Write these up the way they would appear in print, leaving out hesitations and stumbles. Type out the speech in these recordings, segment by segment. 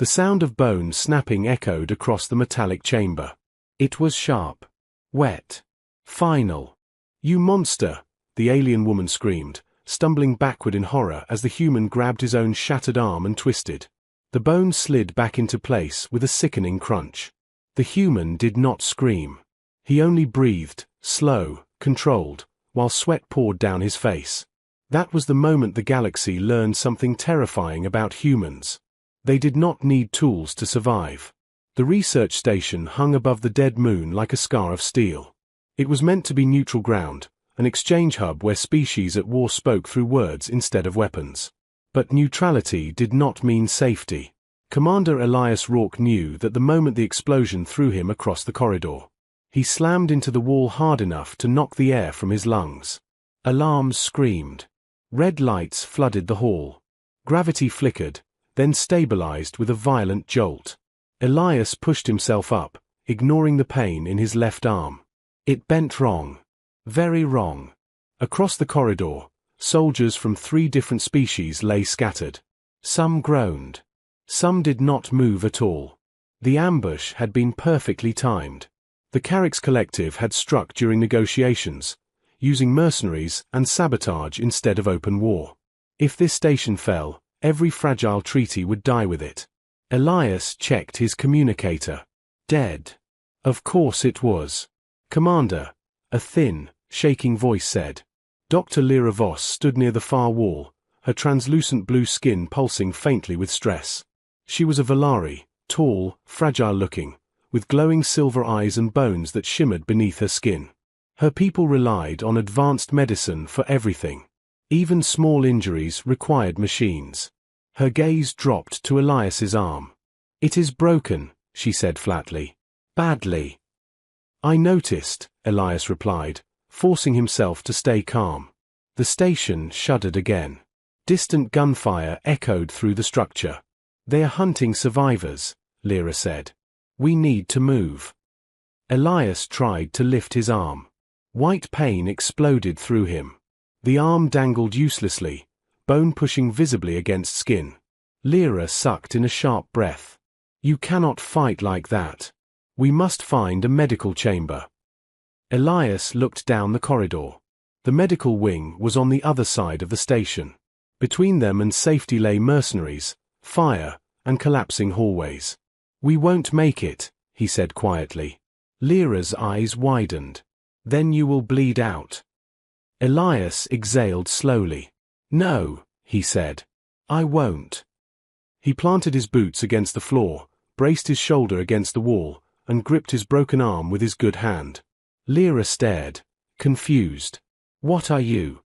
The sound of bones snapping echoed across the metallic chamber. It was sharp, wet, final. "You monster!" the alien woman screamed, stumbling backward in horror as the human grabbed his own shattered arm and twisted. The bone slid back into place with a sickening crunch. The human did not scream. He only breathed, slow, controlled, while sweat poured down his face. That was the moment the galaxy learned something terrifying about humans. They did not need tools to survive. The research station hung above the dead moon like a scar of steel. It was meant to be neutral ground, an exchange hub where species at war spoke through words instead of weapons. But neutrality did not mean safety. Commander Elias Rourke knew that the moment the explosion threw him across the corridor. He slammed into the wall hard enough to knock the air from his lungs. Alarms screamed. Red lights flooded the hall. Gravity flickered, then stabilized with a violent jolt. Elias pushed himself up, ignoring the pain in his left arm. It bent wrong. Very wrong. Across the corridor, soldiers from 3 different species lay scattered. Some groaned. Some did not move at all. The ambush had been perfectly timed. The Carrick's Collective had struck during negotiations, using mercenaries and sabotage instead of open war. If this station fell, every fragile treaty would die with it. Elias checked his communicator. Dead. Of course it was. "Commander," a thin, shaking voice said. Dr. Lyra Voss stood near the far wall, her translucent blue skin pulsing faintly with stress. She was a Valari, tall, fragile-looking, with glowing silver eyes and bones that shimmered beneath her skin. Her people relied on advanced medicine for everything. Even small injuries required machines. Her gaze dropped to Elias's arm. "It is broken," she said flatly. "Badly." "I noticed," Elias replied, forcing himself to stay calm. The station shuddered again. Distant gunfire echoed through the structure. "They are hunting survivors," Lyra said. "We need to move." Elias tried to lift his arm. White pain exploded through him. The arm dangled uselessly, bone pushing visibly against skin. Lyra sucked in a sharp breath. "You cannot fight like that. We must find a medical chamber." Elias looked down the corridor. The medical wing was on the other side of the station. Between them and safety lay mercenaries, fire, and collapsing hallways. "We won't make it," he said quietly. Lyra's eyes widened. "Then you will bleed out." Elias exhaled slowly. "No," he said. "I won't." He planted his boots against the floor, braced his shoulder against the wall, and gripped his broken arm with his good hand. Lyra stared, confused. "What are you?"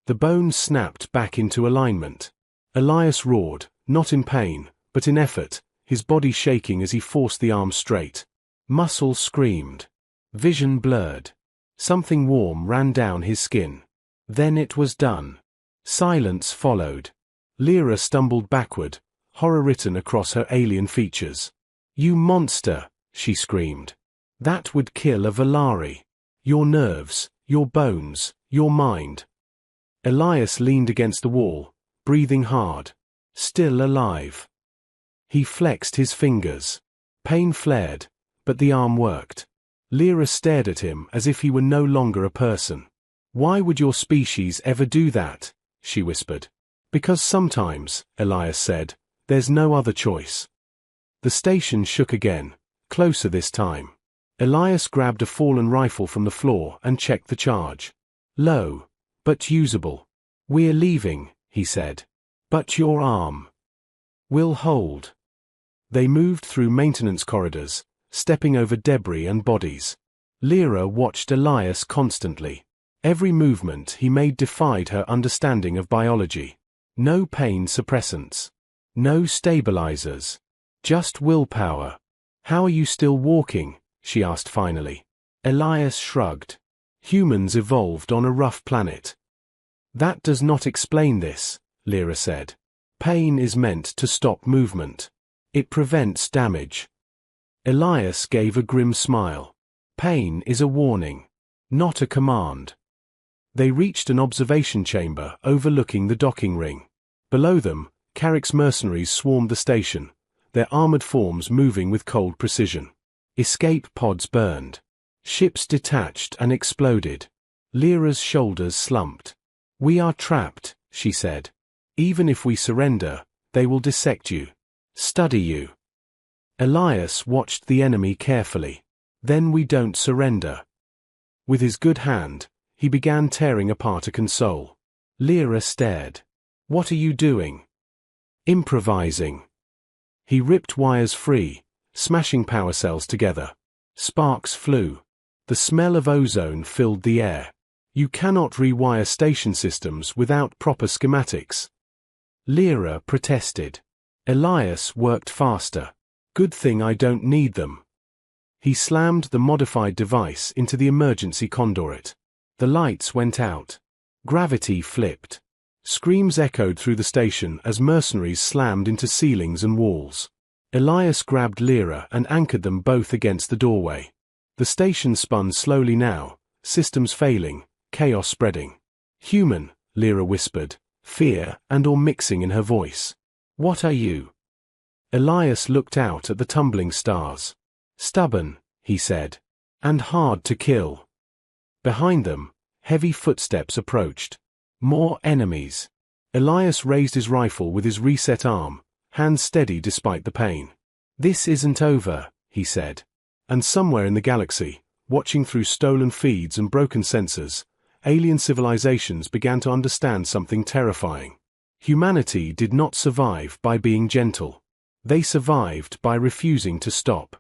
The bones snapped back into alignment. Elias roared, not in pain, but in effort, his body shaking as he forced the arm straight. Muscle screamed. Vision blurred. Something warm ran down his skin. Then it was done. Silence followed. Lyra stumbled backward, horror written across her alien features. "You monster!" she screamed. "That would kill a Valari. Your nerves, your bones, your mind." Elias leaned against the wall, breathing hard. Still alive. He flexed his fingers. Pain flared, but the arm worked. Lyra stared at him as if he were no longer a person. "Why would your species ever do that?" she whispered. "Because sometimes," Elias said, "there's no other choice." The station shook again, closer this time. Elias grabbed a fallen rifle from the floor and checked the charge. Low, but usable. "We're leaving," he said. "But your arm." "Will hold." They moved through maintenance corridors, stepping over debris and bodies. Lyra watched Elias constantly. Every movement he made defied her understanding of biology. No pain suppressants. No stabilizers. Just willpower. "How are you still walking?" she asked finally. Elias shrugged. "Humans evolved on a rough planet." "That does not explain this," Lyra said. "Pain is meant to stop movement. It prevents damage." Elias gave a grim smile. "Pain is a warning, not a command." They reached an observation chamber overlooking the docking ring. Below them, Carrick's mercenaries swarmed the station, their armored forms moving with cold precision. Escape pods burned. Ships detached and exploded. Lyra's shoulders slumped. "We are trapped," she said. "Even if we surrender, they will dissect you. Study you." Elias watched the enemy carefully. "Then we don't surrender." With his good hand, he began tearing apart a console. Lyra stared. "What are you doing?" "Improvising." He ripped wires free, smashing power cells together. Sparks flew. The smell of ozone filled the air. "You cannot rewire station systems without proper schematics." Lyra protested. Elias worked faster. "Good thing I don't need them." He slammed the modified device into the emergency conduit. The lights went out. Gravity flipped. Screams echoed through the station as mercenaries slammed into ceilings and walls. Elias grabbed Lyra and anchored them both against the doorway. The station spun slowly now, systems failing, chaos spreading. "Human," Lyra whispered, fear and/or mixing in her voice. "What are you?" Elias looked out at the tumbling stars. "Stubborn," he said, "and hard to kill." Behind them, heavy footsteps approached. More enemies. Elias raised his rifle with his reset arm, hands steady despite the pain. "This isn't over," he said. And somewhere in the galaxy, watching through stolen feeds and broken sensors, alien civilizations began to understand something terrifying. Humanity did not survive by being gentle. They survived by refusing to stop.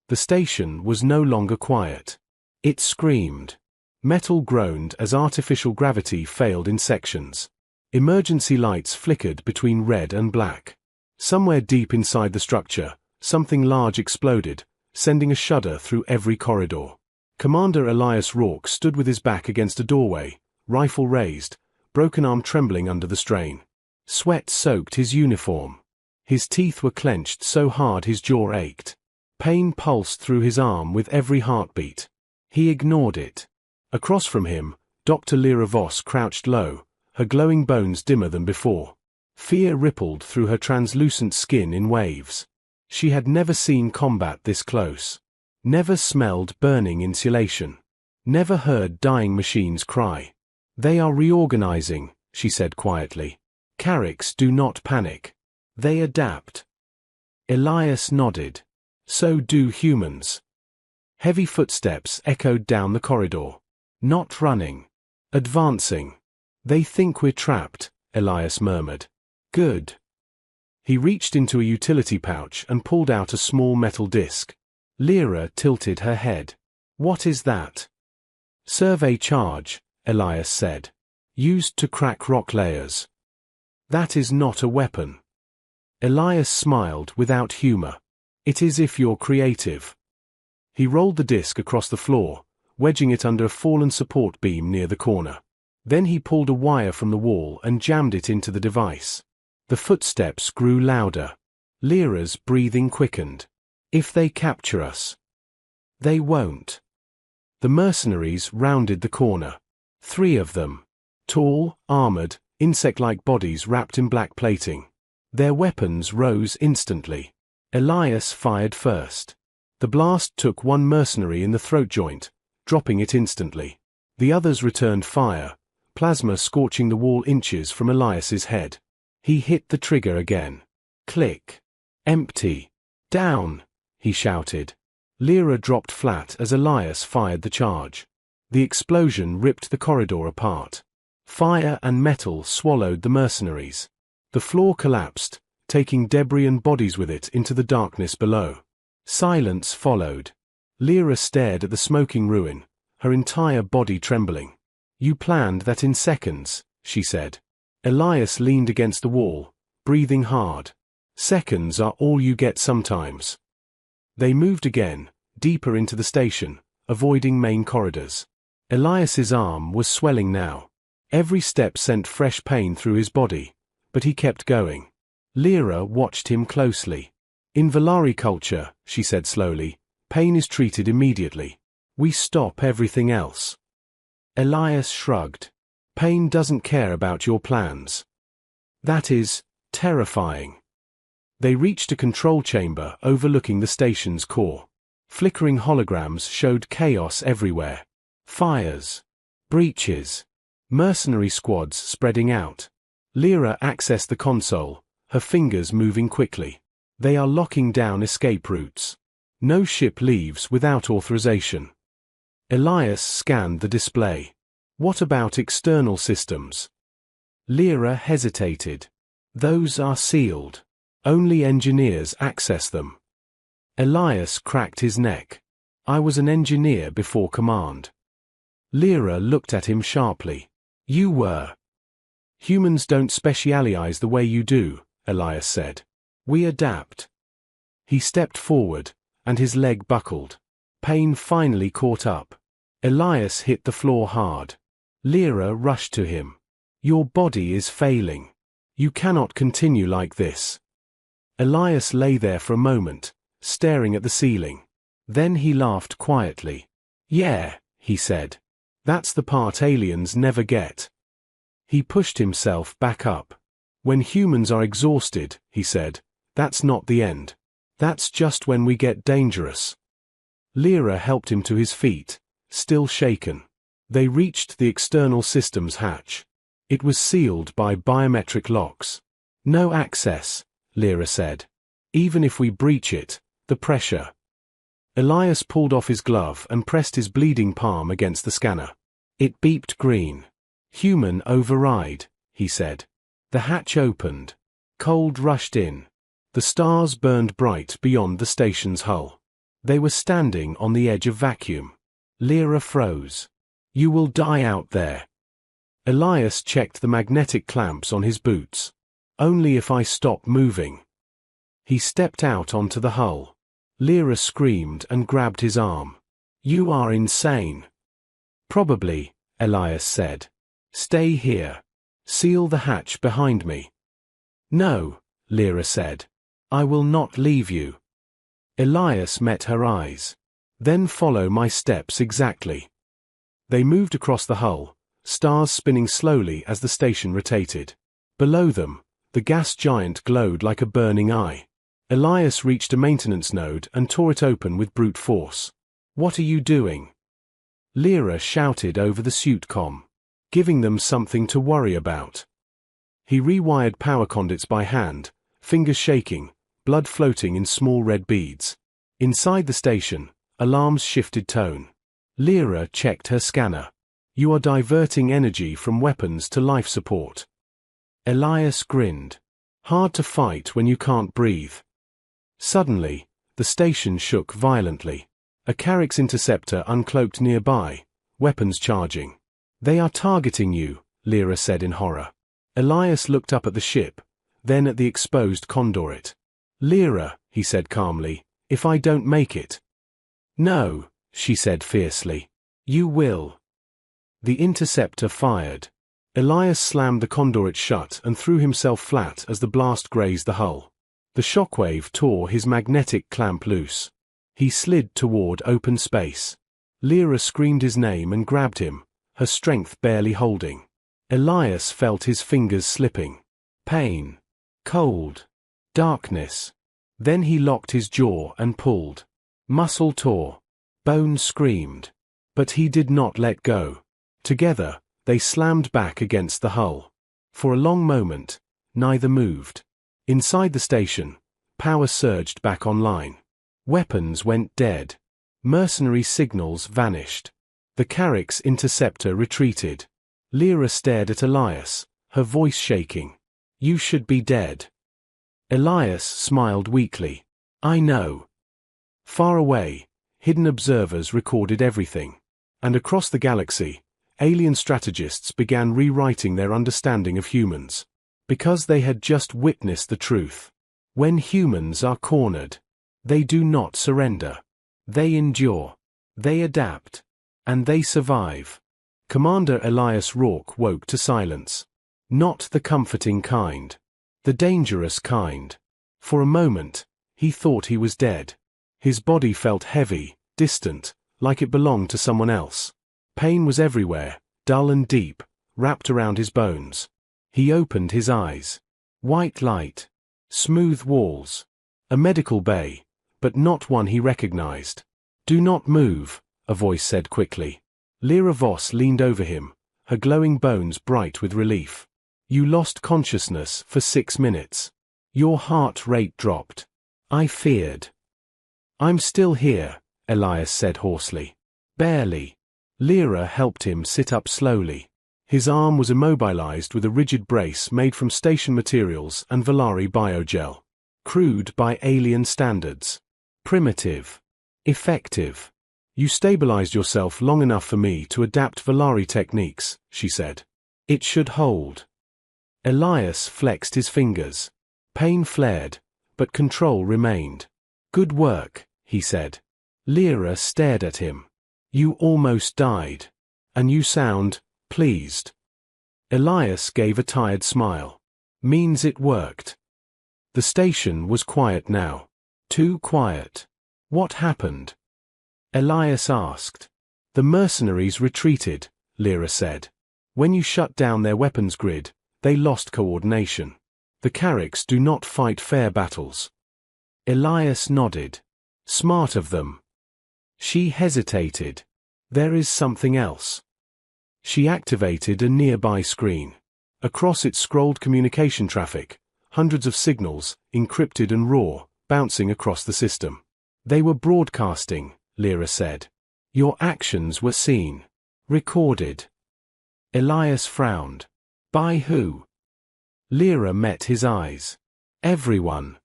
The station was no longer quiet. It screamed. Metal groaned as artificial gravity failed in sections. Emergency lights flickered between red and black. Somewhere deep inside the structure, something large exploded, sending a shudder through every corridor. Commander Elias Rourke stood with his back against a doorway, rifle raised, broken arm trembling under the strain. Sweat soaked his uniform. His teeth were clenched so hard his jaw ached. Pain pulsed through his arm with every heartbeat. He ignored it. Across from him, Dr. Lyra Voss crouched low, her glowing bones dimmer than before. Fear rippled through her translucent skin in waves. She had never seen combat this close. Never smelled burning insulation. Never heard dying machines cry. "They are reorganizing," she said quietly. "Carricks do not panic. They adapt." Elias nodded. "So do humans." Heavy footsteps echoed down the corridor. "Not running. Advancing." "They think we're trapped," Elias murmured. "Good." He reached into a utility pouch and pulled out a small metal disc. Lyra tilted her head. "What is that?" "Survey charge," Elias said. "Used to crack rock layers." "That is not a weapon." Elias smiled without humor. "It is if you're creative." He rolled the disc across the floor, wedging it under a fallen support beam near the corner. Then he pulled a wire from the wall and jammed it into the device. The footsteps grew louder. Lyra's breathing quickened. "If they capture us." "They won't." The mercenaries rounded the corner. 3 of them. Tall, armored, insect-like bodies wrapped in black plating. Their weapons rose instantly. Elias fired first. The blast took one mercenary in the throat joint, dropping it instantly. The others returned fire, plasma scorching the wall inches from Elias's head. He hit the trigger again. Click. "Empty. Down," he shouted. Lyra dropped flat as Elias fired the charge. The explosion ripped the corridor apart. Fire and metal swallowed the mercenaries. The floor collapsed, taking debris and bodies with it into the darkness below. Silence followed. Lyra stared at the smoking ruin, her entire body trembling. "You planned that in seconds," she said. Elias leaned against the wall, breathing hard. "Seconds are all you get sometimes." They moved again, deeper into the station, avoiding main corridors. Elias's arm was swelling now. Every step sent fresh pain through his body, but he kept going. Lyra watched him closely. "In Valari culture," she said slowly, "pain is treated immediately. We stop everything else." Elias shrugged. "Pain doesn't care about your plans." "That is terrifying." They reached a control chamber overlooking the station's core. Flickering holograms showed chaos everywhere. Fires. Breaches. Mercenary squads spreading out. Lyra accessed the console, her fingers moving quickly. They are locking down escape routes. No ship leaves without authorization. Elias scanned the display. What about external systems? Lyra hesitated. Those are sealed. Only engineers access them. Elias cracked his neck. I was an engineer before command. Lyra looked at him sharply. You were. Humans don't specialize the way you do, Elias said. We adapt. He stepped forward, and his leg buckled. Pain finally caught up. Elias hit the floor hard. Lyra rushed to him. Your body is failing. You cannot continue like this. Elias lay there for a moment, staring at the ceiling. Then he laughed quietly. Yeah, he said. That's the part aliens never get. He pushed himself back up. When humans are exhausted, he said, that's not the end. That's just when we get dangerous. Lyra helped him to his feet, still shaken. They reached the external systems hatch. It was sealed by biometric locks. No access, Lyra said. Even if we breach it, the pressure. Elias pulled off his glove and pressed his bleeding palm against the scanner. It beeped green. Human override, he said. The hatch opened. Cold rushed in. The stars burned bright beyond the station's hull. They were standing on the edge of vacuum. Lyra froze. You will die out there. Elias checked the magnetic clamps on his boots. Only if I stop moving. He stepped out onto the hull. Lyra screamed and grabbed his arm. You are insane. Probably, Elias said. Stay here. Seal the hatch behind me. No, Lyra said. I will not leave you. Elias met her eyes. Then follow my steps exactly. They moved across the hull, stars spinning slowly as the station rotated. Below them, the gas giant glowed like a burning eye. Elias reached a maintenance node and tore it open with brute force. What are you doing? Lyra shouted over the suit comm, giving them something to worry about. He rewired power conduits by hand, fingers shaking, blood floating in small red beads. Inside the station, alarms shifted tone. Lyra checked her scanner. You are diverting energy from weapons to life support. Elias grinned. Hard to fight when you can't breathe. Suddenly, the station shook violently. A Carrax interceptor uncloaked nearby, weapons charging. They are targeting you, Lyra said in horror. Elias looked up at the ship, then at the exposed conduit. Lyra, he said calmly, if I don't make it. No, she said fiercely. You will. The interceptor fired. Elias slammed the conduit shut and threw himself flat as the blast grazed the hull. The shockwave tore his magnetic clamp loose. He slid toward open space. Lyra screamed his name and grabbed him, her strength barely holding. Elias felt his fingers slipping. Pain. Cold. Darkness. Then he locked his jaw and pulled. Muscle tore. Bone screamed. But he did not let go. Together, they slammed back against the hull. For a long moment, neither moved. Inside the station, power surged back online. Weapons went dead. Mercenary signals vanished. The Carrax interceptor retreated. Lyra stared at Elias, her voice shaking. You should be dead. Elias smiled weakly. I know. Far away, hidden observers recorded everything. And across the galaxy, alien strategists began rewriting their understanding of humans. Because they had just witnessed the truth. When humans are cornered, they do not surrender. They endure. They adapt. And they survive. Commander Elias Rourke woke to silence. Not the comforting kind. The dangerous kind. For a moment, he thought he was dead. His body felt heavy, distant, like it belonged to someone else. Pain was everywhere, dull and deep, wrapped around his bones. He opened his eyes. White light. Smooth walls. A medical bay, but not one he recognized. "Do not move," a voice said quickly. Lyra Voss leaned over him, her glowing bones bright with relief. "You lost consciousness for 6 minutes. Your heart rate dropped. I feared." "I'm still here," Elias said hoarsely. "Barely." Lyra helped him sit up slowly. His arm was immobilized with a rigid brace made from station materials and Valari biogel. Crude by alien standards. Primitive. Effective. "You stabilized yourself long enough for me to adapt Valari techniques," she said. "It should hold." Elias flexed his fingers. Pain flared, but control remained. "Good work," he said. Lyra stared at him. "You almost died. And you sound pleased." Elias gave a tired smile. "Means it worked." The station was quiet now. Too quiet. "What happened?" Elias asked. "The mercenaries retreated," Lyra said. "When you shut down their weapons grid, they lost coordination. The Carricks do not fight fair battles." Elias nodded. "Smart of them." She hesitated. "There is something else." She activated a nearby screen. Across it scrolled communication traffic, hundreds of signals, encrypted and raw, bouncing across the system. "They were broadcasting," Lyra said. "Your actions were seen. Recorded." Elias frowned. "By who?" Lyra met his eyes. "Everyone."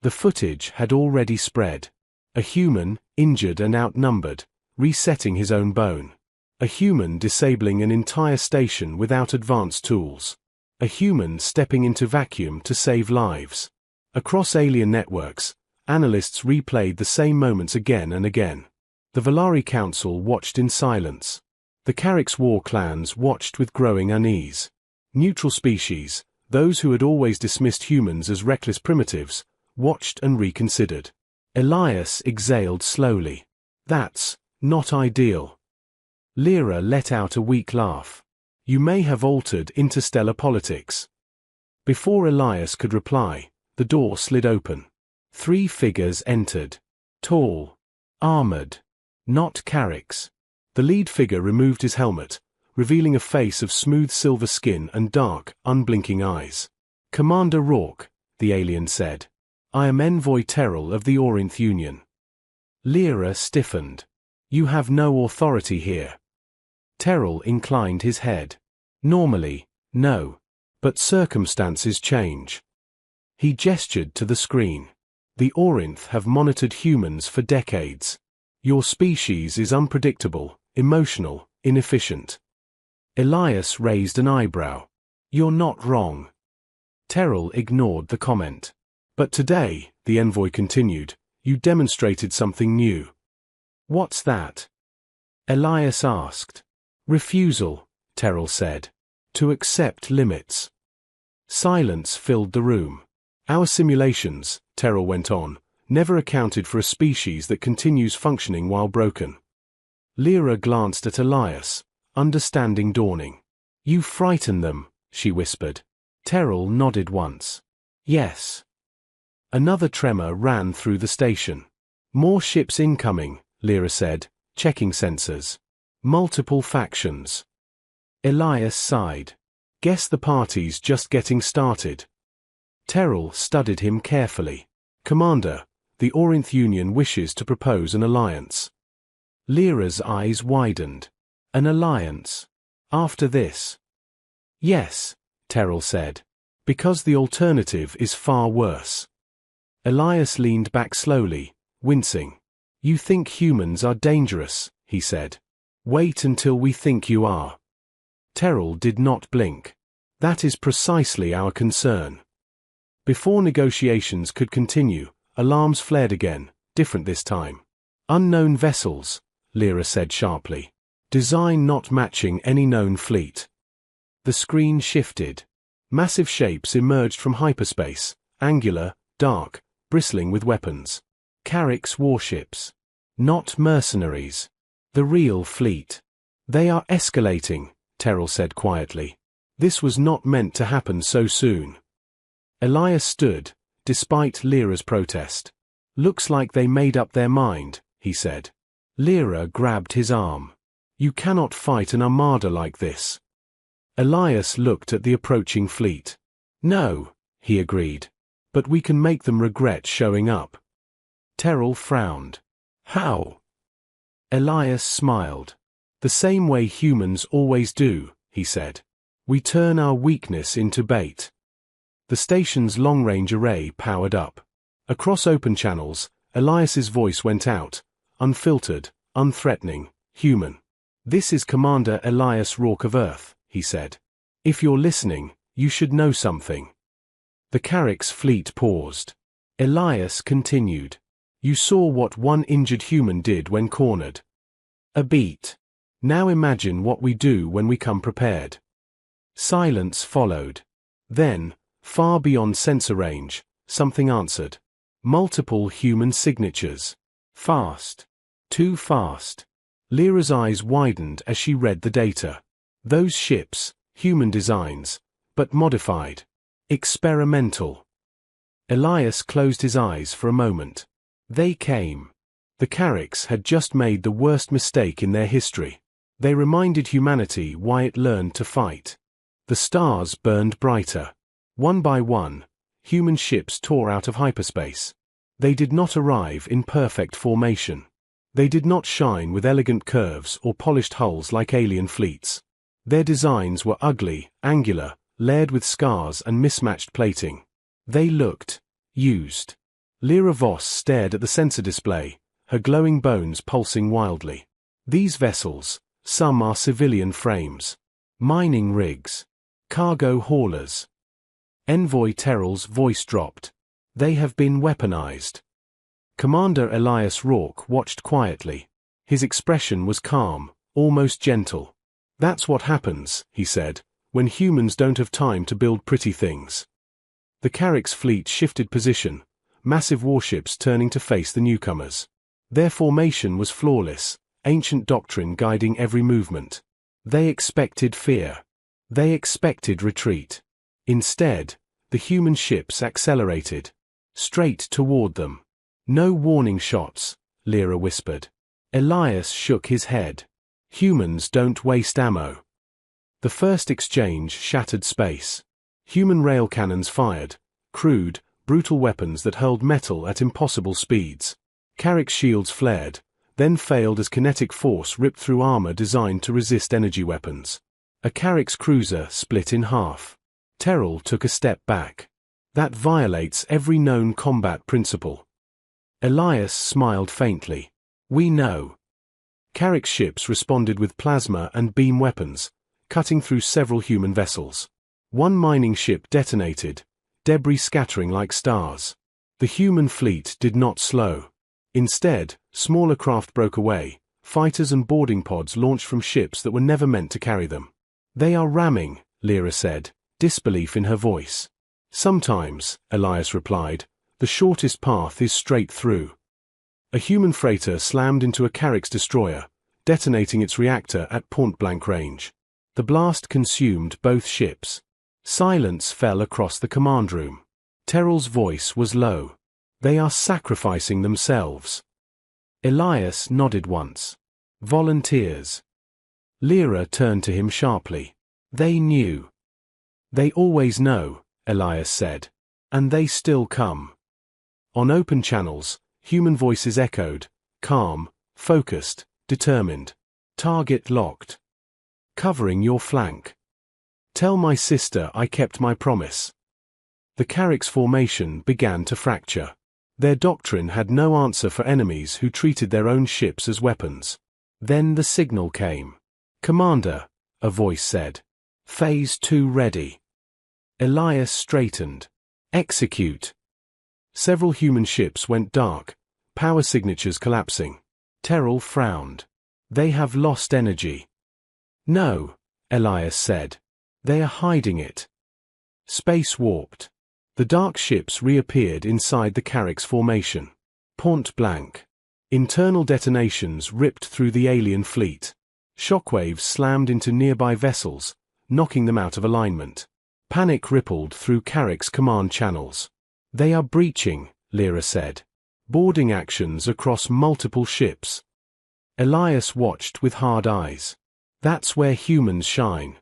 The footage had already spread. A human, injured and outnumbered, resetting his own bone. A human disabling an entire station without advanced tools. A human stepping into vacuum to save lives. Across alien networks, analysts replayed the same moments again and again. The Valari Council watched in silence. The Carricks war clans watched with growing unease. Neutral species, those who had always dismissed humans as reckless primitives, watched and reconsidered. Elias exhaled slowly. "That's not ideal." Lyra let out a weak laugh. "You may have altered interstellar politics." Before Elias could reply, the door slid open. 3 figures entered. Tall. Armored. Not Carricks. The lead figure removed his helmet, revealing a face of smooth silver skin and dark, unblinking eyes. "Commander Rourke," the alien said. "I am Envoy Terrell of the Orynth Union." Lyra stiffened. "You have no authority here." Terrell inclined his head. "Normally, no. But circumstances change." He gestured to the screen. "The Orynth have monitored humans for decades. Your species is unpredictable, emotional, inefficient." Elias raised an eyebrow. "You're not wrong." Terrell ignored the comment. "But today," the envoy continued, "you demonstrated something new." "What's that?" Elias asked. "Refusal," Terrell said. "To accept limits." Silence filled the room. "Our simulations," Terrell went on, "never accounted for a species that continues functioning while broken." Lyra glanced at Elias, understanding dawning. "You frighten them," she whispered. Terrell nodded once. "Yes." Another tremor ran through the station. "More ships incoming," Lyra said, checking sensors. "Multiple factions." Elias sighed. "Guess the party's just getting started." Terrell studied him carefully. "Commander, the Orynth Union wishes to propose an alliance." Lyra's eyes widened. "An alliance? After this?" "Yes," Terrell said. "Because the alternative is far worse." Elias leaned back slowly, wincing. "You think humans are dangerous," he said. "Wait until we think you are." Terrell did not blink. "That is precisely our concern." Before negotiations could continue, alarms flared again, different this time. "Unknown vessels," Lyra said sharply. "Design not matching any known fleet." The screen shifted. Massive shapes emerged from hyperspace, angular, dark, bristling with weapons. Carricks warships. Not mercenaries. The real fleet. "They are escalating," Terrell said quietly. "This was not meant to happen so soon." Elias stood, despite Lyra's protest. "Looks like they made up their mind," he said. Lyra grabbed his arm. "You cannot fight an armada like this." Elias looked at the approaching fleet. "No," he agreed. "But we can make them regret showing up." Terrell frowned. "How?" Elias smiled. "The same way humans always do," he said. "We turn our weakness into bait." The station's long-range array powered up. Across open channels, Elias's voice went out, unfiltered, unthreatening, human. "This is Commander Elias Rourke of Earth," he said. "If you're listening, you should know something." The Carrick's fleet paused. Elias continued. "You saw what one injured human did when cornered. A beat. Now imagine what we do when we come prepared." Silence followed. Then, far beyond sensor range, something answered. Multiple human signatures. Fast. Too fast. Lyra's eyes widened as she read the data. Those ships, human designs, but modified. Experimental. Elias closed his eyes for a moment. They came. The Carricks had just made the worst mistake in their history. They reminded humanity why it learned to fight. The stars burned brighter. One by one, human ships tore out of hyperspace. They did not arrive in perfect formation. They did not shine with elegant curves or polished hulls like alien fleets. Their designs were ugly, angular, layered with scars and mismatched plating. They looked used. Lyra Voss stared at the sensor display, her glowing bones pulsing wildly. These vessels, some are civilian frames. Mining rigs. Cargo haulers. Envoy Terrell's voice dropped. They have been weaponized. Commander Elias Rourke watched quietly. His expression was calm, almost gentle. "That's what happens," he said, "when humans don't have time to build pretty things." The Carrick's fleet shifted position, massive warships turning to face the newcomers. Their formation was flawless, ancient doctrine guiding every movement. They expected fear. They expected retreat. Instead, the human ships accelerated. Straight toward them. "No warning shots," Lyra whispered. Elias shook his head. "Humans don't waste ammo." The first exchange shattered space. Human rail cannons fired, crude, brutal weapons that hurled metal at impossible speeds. Carrick's shields flared, then failed as kinetic force ripped through armor designed to resist energy weapons. A Carrick's cruiser split in half. Terrell took a step back. "That violates every known combat principle." Elias smiled faintly. "We know." Carrick's ships responded with plasma and beam weapons, cutting through several human vessels. One mining ship detonated, debris scattering like stars. The human fleet did not slow. Instead, smaller craft broke away, fighters and boarding pods launched from ships that were never meant to carry them. "They are ramming," Lyra said, disbelief in her voice. "Sometimes," Elias replied, "the shortest path is straight through." A human freighter slammed into a Carrick's destroyer, detonating its reactor at point-blank range. The blast consumed both ships. Silence fell across the command room. Terrell's voice was low. "They are sacrificing themselves." Elias nodded once. "Volunteers." Lyra turned to him sharply. "They knew." "They always know," Elias said. "And they still come." On open channels, human voices echoed, calm, focused, determined. "Target locked. Covering your flank. Tell my sister I kept my promise." The Carrick's formation began to fracture. Their doctrine had no answer for enemies who treated their own ships as weapons. Then the signal came. "Commander," a voice said. "Phase 2 ready." Elias straightened. "Execute." Several human ships went dark, power signatures collapsing. Terrell frowned. "They have lost energy." "No," Elias said. "They are hiding it." Space warped. The dark ships reappeared inside the Carrick's formation. Point blank. Internal detonations ripped through the alien fleet. Shockwaves slammed into nearby vessels, knocking them out of alignment. Panic rippled through Carrick's command channels. They are breaching, Lyra said. Boarding actions across multiple ships. Elias watched with hard eyes. That's where humans shine.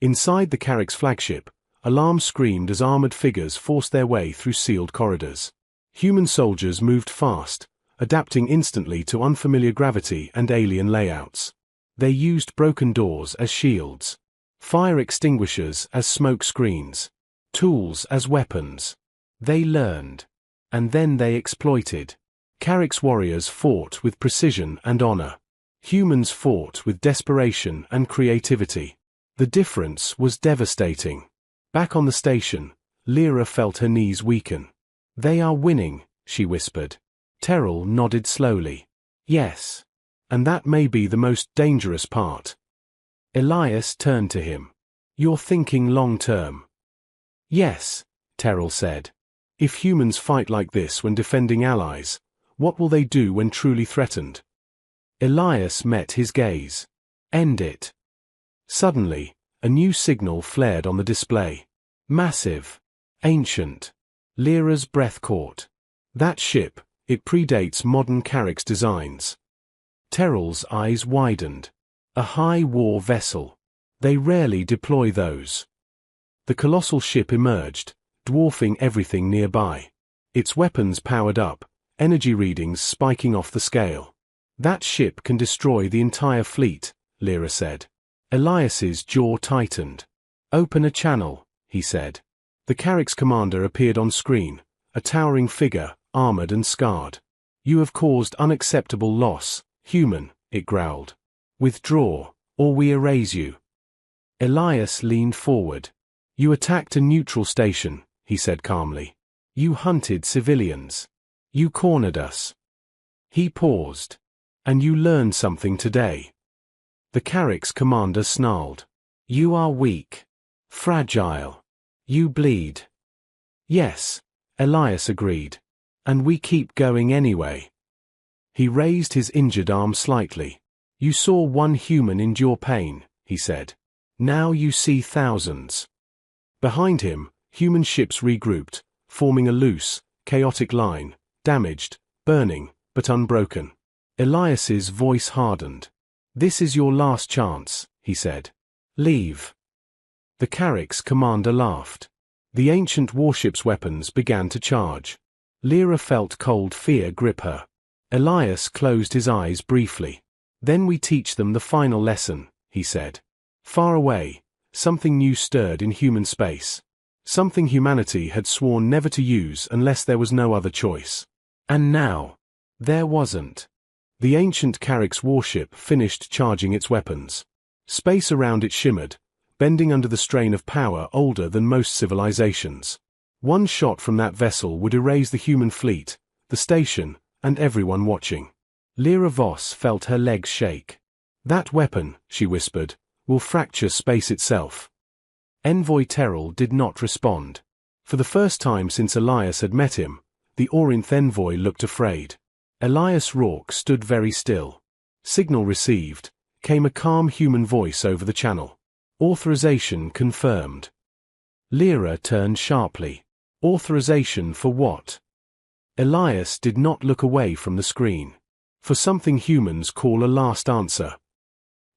Inside the Carrick's flagship, alarms screamed as armored figures forced their way through sealed corridors. Human soldiers moved fast, adapting instantly to unfamiliar gravity and alien layouts. They used broken doors as shields, fire extinguishers as smoke screens, tools as weapons. They learned. And then they exploited. Carrick's warriors fought with precision and honor. Humans fought with desperation and creativity. The difference was devastating. Back on the station, Lyra felt her knees weaken. They are winning, she whispered. Terrell nodded slowly. Yes. And that may be the most dangerous part. Elias turned to him. You're thinking long-term. Yes, Terrell said. If humans fight like this when defending allies, what will they do when truly threatened? Elias met his gaze. End it. Suddenly, a new signal flared on the display. Massive. Ancient. Lyra's breath caught. That ship, it predates modern Carrick's designs. Terrell's eyes widened. A high war vessel. They rarely deploy those. The colossal ship emerged, dwarfing everything nearby. Its weapons powered up, energy readings spiking off the scale. That ship can destroy the entire fleet, Lyra said. Elias's jaw tightened. Open a channel, he said. The Carrick's commander appeared on screen, a towering figure, armored and scarred. You have caused unacceptable loss, human, it growled. Withdraw, or we erase you. Elias leaned forward. You attacked a neutral station, he said calmly. You hunted civilians. You cornered us. He paused. And you learned something today. The Carrick's commander snarled. You are weak. Fragile. You bleed. Yes, Elias agreed. And we keep going anyway. He raised his injured arm slightly. You saw one human endure pain, he said. Now you see thousands. Behind him, human ships regrouped, forming a loose, chaotic line, damaged, burning, but unbroken. Elias's voice hardened. This is your last chance, he said. Leave. The Carrick's commander laughed. The ancient warship's weapons began to charge. Lyra felt cold fear grip her. Elias closed his eyes briefly. Then we teach them the final lesson, he said. Far away, something new stirred in human space. Something humanity had sworn never to use unless there was no other choice. And now, there wasn't. The ancient Carrick's warship finished charging its weapons. Space around it shimmered, bending under the strain of power older than most civilizations. One shot from that vessel would erase the human fleet, the station, and everyone watching. Lyra Voss felt her legs shake. That weapon, she whispered, will fracture space itself. Envoy Terrell did not respond. For the first time since Elias had met him, the Orynth envoy looked afraid. Elias Rourke stood very still. Signal received, came a calm human voice over the channel. Authorization confirmed. Lyra turned sharply. Authorization for what? Elias did not look away from the screen. For something humans call a last answer.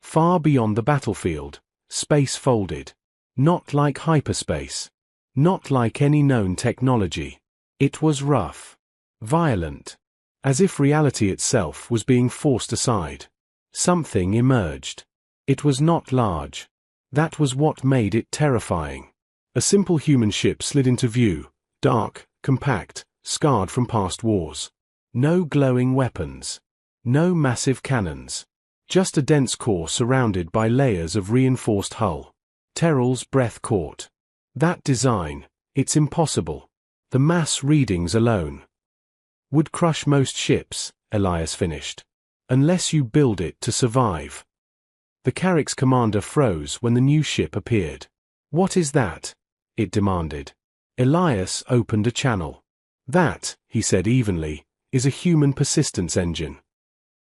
Far beyond the battlefield, space folded. Not like hyperspace. Not like any known technology. It was rough. Violent. As if reality itself was being forced aside. Something emerged. It was not large. That was what made it terrifying. A simple human ship slid into view, dark, compact, scarred from past wars. No glowing weapons. No massive cannons. Just a dense core surrounded by layers of reinforced hull. Terrell's breath caught. That design, it's impossible. The mass readings alone would crush most ships, Elias finished. Unless you build it to survive. The Carrick's commander froze when the new ship appeared. What is that? It demanded. Elias opened a channel. That, he said evenly, is a human persistence engine.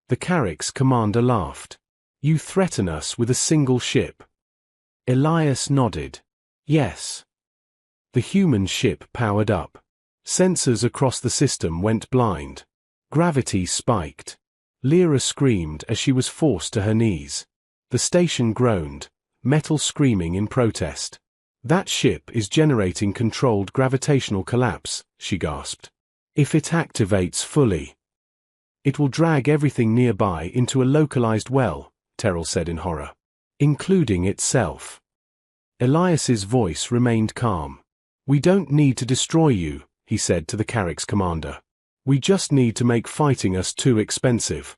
The Carrick's commander laughed. You threaten us with a single ship. Elias nodded. Yes. The human ship powered up. Sensors across the system went blind. Gravity spiked. Lyra screamed as she was forced to her knees. The station groaned, metal screaming in protest. "That ship is generating controlled gravitational collapse," she gasped. "If it activates fully, it will drag everything nearby into a localized well," Terrell said in horror. "Including itself." Elias's voice remained calm. "We don't need to destroy you," he said to the Carrick's commander. "We just need to make fighting us too expensive."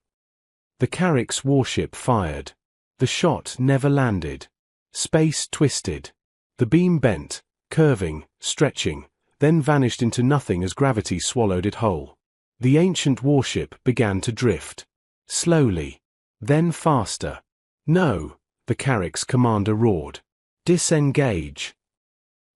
The Carrick's warship fired. The shot never landed. Space twisted. The beam bent, curving, stretching, then vanished into nothing as gravity swallowed it whole. The ancient warship began to drift. Slowly. Then faster. "No," the Carrick's commander roared. "Disengage."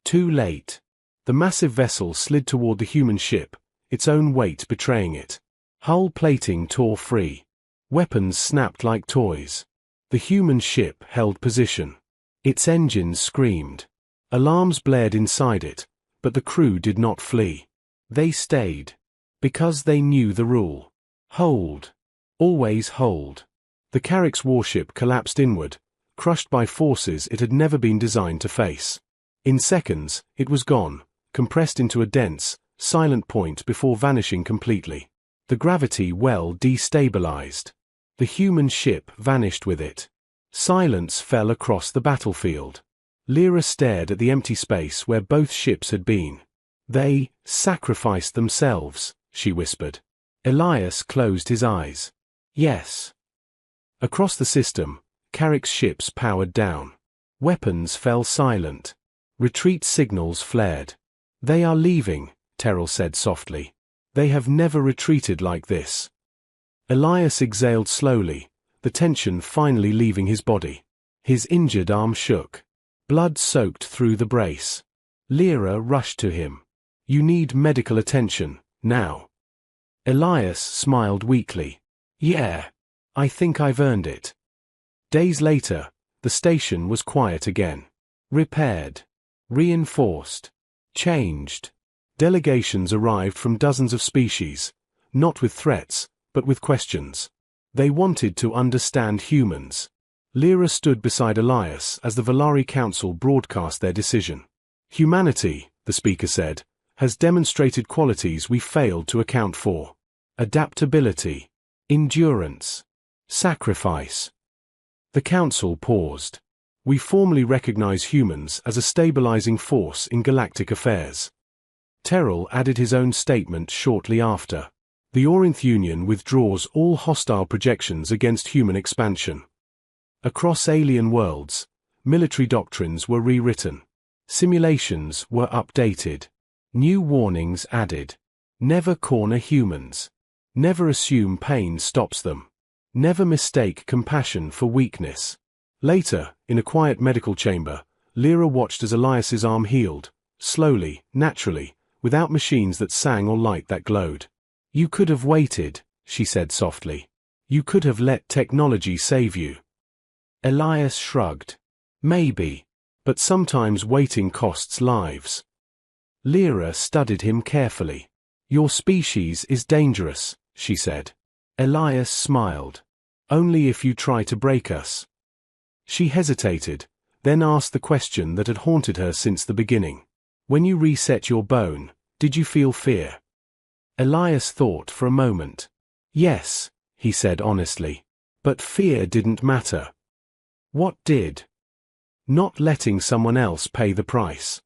Too late. The massive vessel slid toward the human ship, its own weight betraying it. Hull plating tore free. Weapons snapped like toys. The human ship held position. Its engines screamed. Alarms blared inside it, but the crew did not flee. They stayed. Because they knew the rule. Hold. Always hold. The Carrick's warship collapsed inward, crushed by forces it had never been designed to face. In seconds, it was gone, compressed into a dense, silent point before vanishing completely. The gravity well destabilized. The human ship vanished with it. Silence fell across the battlefield. Lyra stared at the empty space where both ships had been. "They sacrificed themselves," she whispered. Elias closed his eyes. "Yes." Across the system, Carrick's ships powered down. Weapons fell silent. Retreat signals flared. "They are leaving," Terrell said softly. "They have never retreated like this." Elias exhaled slowly, the tension finally leaving his body. His injured arm shook. Blood soaked through the brace. Lyra rushed to him. "You need medical attention, now." Elias smiled weakly. "Yeah. I think I've earned it." Days later, the station was quiet again. Repaired. Reinforced. Changed. Delegations arrived from dozens of species, not with threats, but with questions. They wanted to understand humans. Lyra stood beside Elias as the Valari Council broadcast their decision. "Humanity," the speaker said, "has demonstrated qualities we failed to account for. Adaptability. Endurance. Sacrifice." The Council paused. "We formally recognize humans as a stabilizing force in galactic affairs." Terrell added his own statement shortly after. "The Orynth Union withdraws all hostile projections against human expansion." Across alien worlds, military doctrines were rewritten. Simulations were updated. New warnings added. Never corner humans. Never assume pain stops them. Never mistake compassion for weakness. Later, in a quiet medical chamber, Lyra watched as Elias's arm healed, slowly, naturally, without machines that sang or light that glowed. "You could have waited," she said softly. "You could have let technology save you." Elias shrugged. "Maybe. But sometimes waiting costs lives." Lyra studied him carefully. "Your species is dangerous," she said. Elias smiled. "Only if you try to break us." She hesitated, then asked the question that had haunted her since the beginning. "When you reset your bone, did you feel fear?" Elias thought for a moment. "Yes," he said honestly. "But fear didn't matter." "What did?" "Not letting someone else pay the price."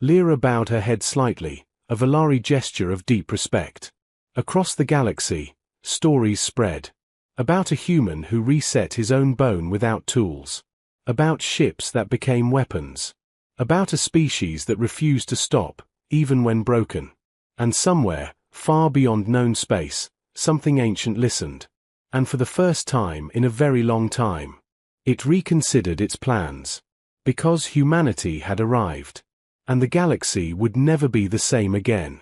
Lyra bowed her head slightly, a Valari gesture of deep respect. Across the galaxy, stories spread. About a human who reset his own bone without tools. About ships that became weapons. About a species that refused to stop, even when broken. And somewhere, far beyond known space, something ancient listened. And for the first time in a very long time, it reconsidered its plans. Because humanity had arrived. And the galaxy would never be the same again.